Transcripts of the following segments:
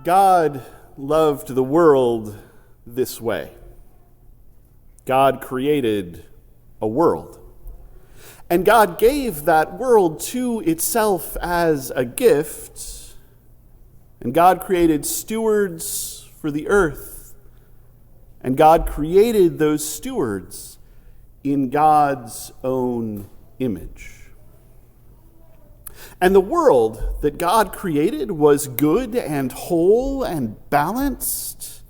God loved the world this way. God created a world. And God gave that world to itself as a gift. And God created stewards for the earth. And God created those stewards in God's own image. And the world that God created was good and whole and balanced.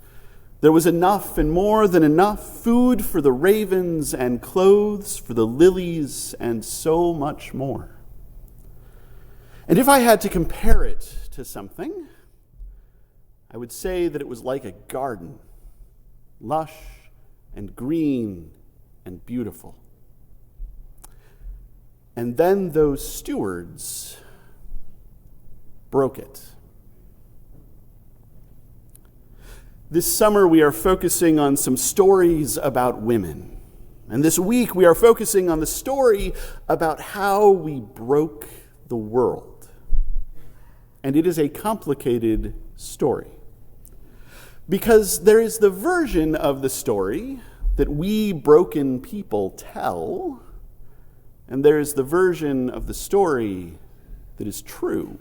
There was enough and more than enough food for the ravens and clothes for the lilies and so much more. And if I had to compare it to something, I would say that it was like a garden, lush and green and beautiful. And then those stewards broke it. This summer we are focusing on some stories about women. And this week we are focusing on the story about how we broke the world. And it is a complicated story. Because there is the version of the story that we broken people tell, and there is the version of the story that is true.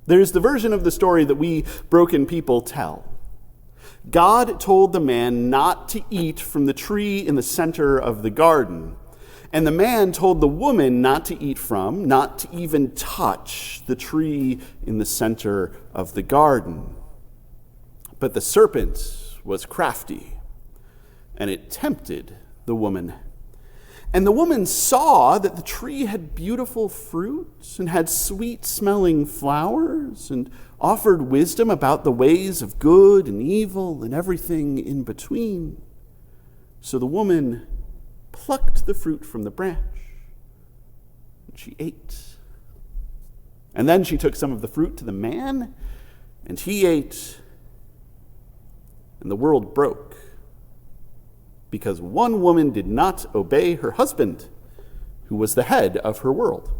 There is the version of the story that we broken people tell. God told the man not to eat from the tree in the center of the garden. And the man told the woman not to eat from, not to even touch the tree in the center of the garden. But the serpent was crafty, and it tempted the woman. And the woman saw that the tree had beautiful fruit and had sweet-smelling flowers and offered wisdom about the ways of good and evil and everything in between. So the woman plucked the fruit from the branch and she ate. And then she took some of the fruit to the man and he ate. And the world broke. Because one woman did not obey her husband, who was the head of her world.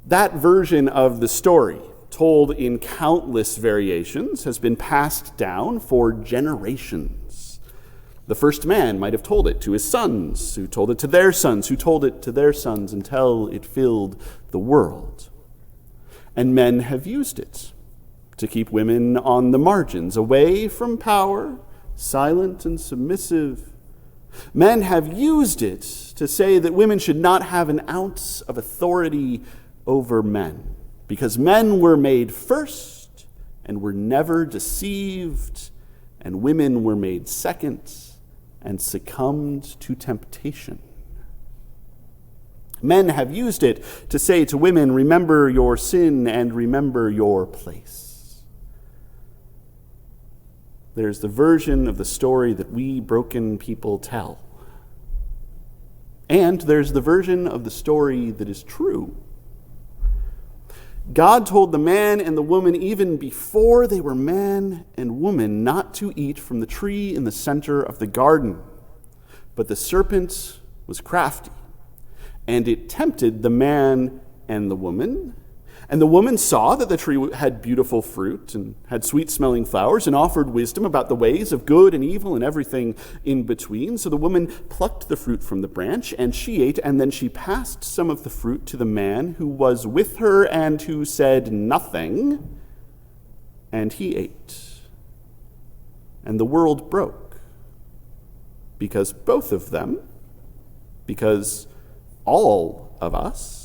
That version of the story, told in countless variations, has been passed down for generations. The first man might have told it to his sons, who told it to their sons, who told it to their sons, until it filled the world. And men have used it to keep women on the margins, away from power, silent and submissive. Men have used it to say that women should not have an ounce of authority over men, because men were made first and were never deceived, and women were made second and succumbed to temptation. Men have used it to say to women, remember your sin and remember your place. There's the version of the story that we broken people tell. And there's the version of the story that is true. God told the man and the woman even before they were man and woman not to eat from the tree in the center of the garden. But the serpent was crafty, and it tempted the man and the woman. And the woman saw that the tree had beautiful fruit and had sweet-smelling flowers and offered wisdom about the ways of good and evil and everything in between. So the woman plucked the fruit from the branch and she ate, and then she passed some of the fruit to the man who was with her and who said nothing, and he ate. And the world broke because both of them, because all of us,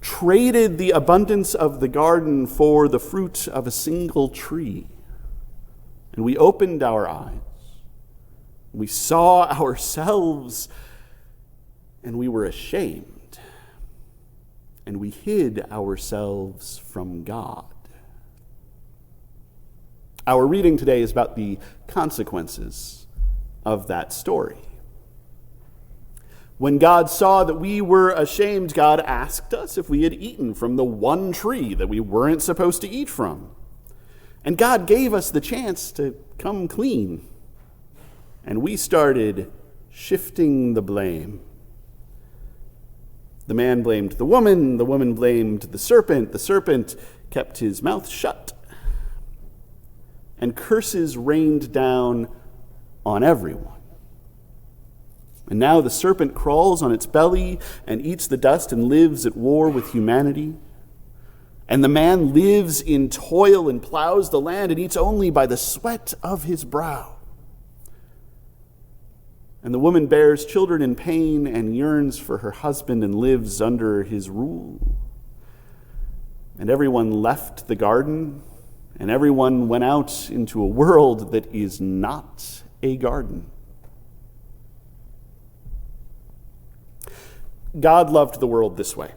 traded the abundance of the garden for the fruit of a single tree. And we opened our eyes. We saw ourselves, and we were ashamed. And we hid ourselves from God. Our reading today is about the consequences of that story. When God saw that we were ashamed, God asked us if we had eaten from the one tree that we weren't supposed to eat from. And God gave us the chance to come clean. And we started shifting the blame. The man blamed the woman blamed the serpent kept his mouth shut. And curses rained down on everyone. And now the serpent crawls on its belly and eats the dust and lives at war with humanity. And the man lives in toil and plows the land and eats only by the sweat of his brow. And the woman bears children in pain and yearns for her husband and lives under his rule. And everyone left the garden, and everyone went out into a world that is not a garden. God loved the world this way.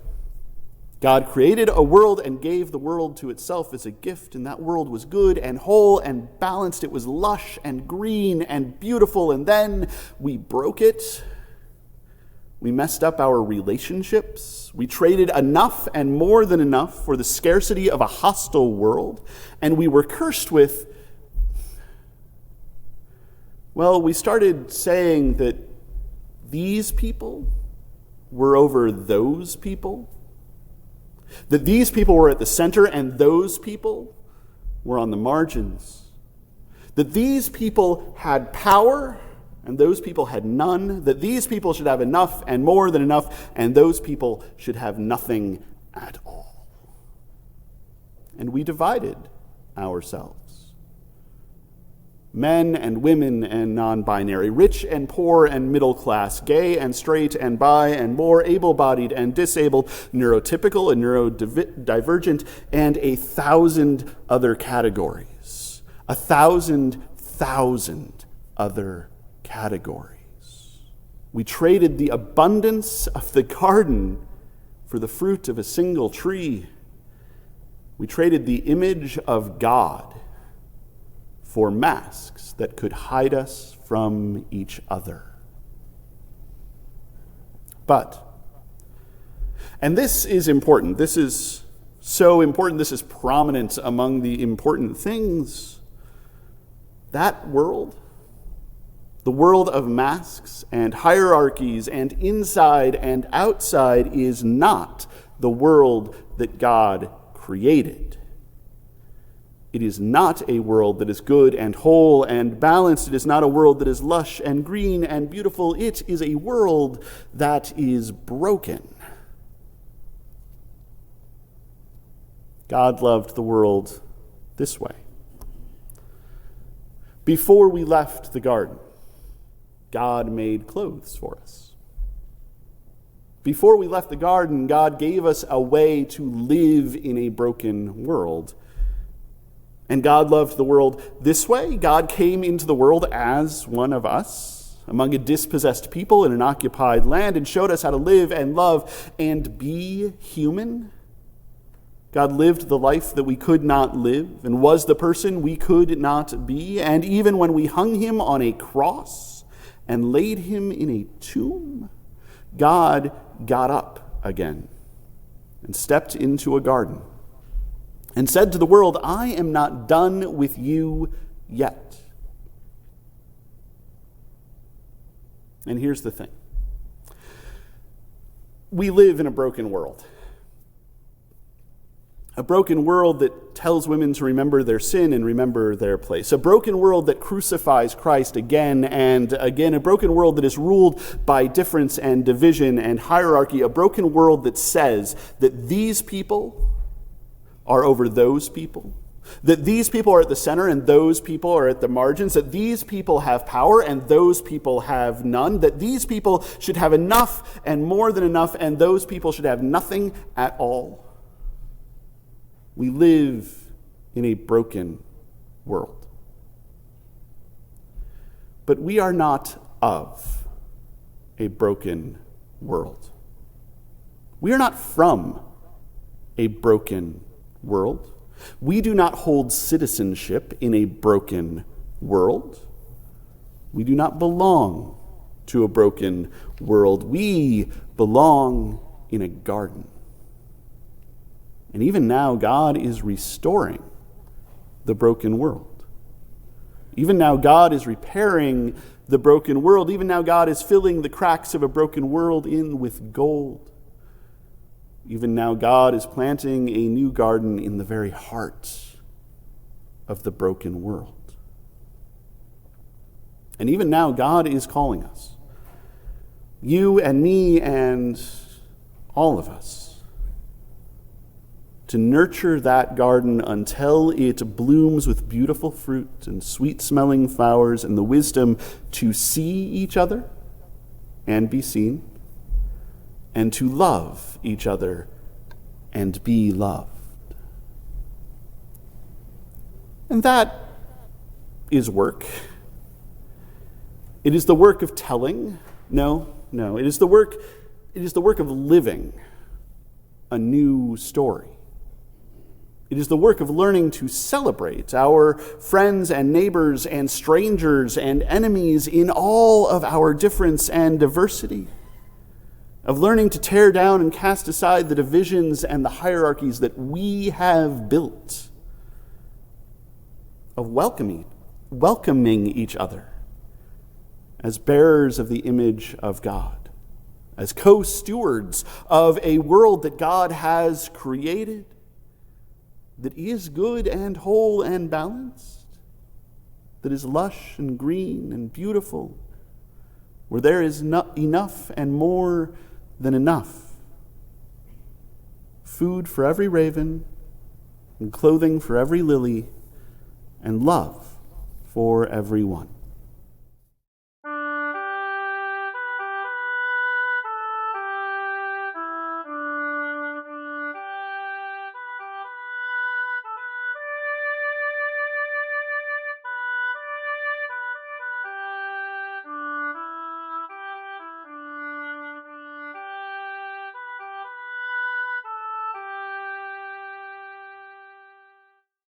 God created a world and gave the world to itself as a gift, and that world was good and whole and balanced. It was lush and green and beautiful, and then we broke it. We messed up our relationships. We traded enough and more than enough for the scarcity of a hostile world, and we were cursed with, well, we started saying that these people were over those people. That these people were at the center and those people were on the margins. That these people had power and those people had none. That these people should have enough and more than enough and those people should have nothing at all. And we divided ourselves. Men and women and non-binary, rich and poor and middle class, gay and straight and bi and more, able-bodied and disabled, neurotypical and neurodivergent, and 1,000 other categories. 1,000 other categories. We traded the abundance of the garden for the fruit of a single tree. We traded the image of God for masks that could hide us from each other. But, and this is important, this is so important, this is prominent among the important things, that world, the world of masks and hierarchies and inside and outside, is not the world that God created. It is not a world that is good and whole and balanced. It is not a world that is lush and green and beautiful. It is a world that is broken. God loved the world this way. Before we left the garden, God made clothes for us. Before we left the garden, God gave us a way to live in a broken world. And God loved the world this way. God came into the world as one of us, among a dispossessed people in an occupied land, and showed us how to live and love and be human. God lived the life that we could not live and was the person we could not be. And even when we hung him on a cross and laid him in a tomb, God got up again and stepped into a garden and said to the world, I am not done with you yet. And here's the thing. We live in a broken world. A broken world that tells women to remember their sin and remember their place. A broken world that crucifies Christ again and again. A broken world that is ruled by difference and division and hierarchy. A broken world that says that these people are over those people, that these people are at the center and those people are at the margins, that these people have power and those people have none, that these people should have enough and more than enough and those people should have nothing at all. We live in a broken world. But we are not of a broken world. We are not from a broken world. We do not hold citizenship in a broken world. We do not belong to a broken world. We belong in a garden. And even now, God is restoring the broken world. Even now, God is repairing the broken world. Even now, God is filling the cracks of a broken world in with gold. Even now, God is planting a new garden in the very heart of the broken world. And even now, God is calling us, you and me and all of us, to nurture that garden until it blooms with beautiful fruit and sweet-smelling flowers and the wisdom to see each other and be seen, and to love each other and be loved. And that is work. It is the work of telling. No. It is the work of living a new story. It is the work of learning to celebrate our friends and neighbors and strangers and enemies in all of our difference and diversity. Of learning to tear down and cast aside the divisions and the hierarchies that we have built. Of welcoming each other as bearers of the image of God, as co-stewards of a world that God has created, that is good and whole and balanced, that is lush and green and beautiful, where there is enough and more than enough. Food for every raven, and clothing for every lily, and love for everyone.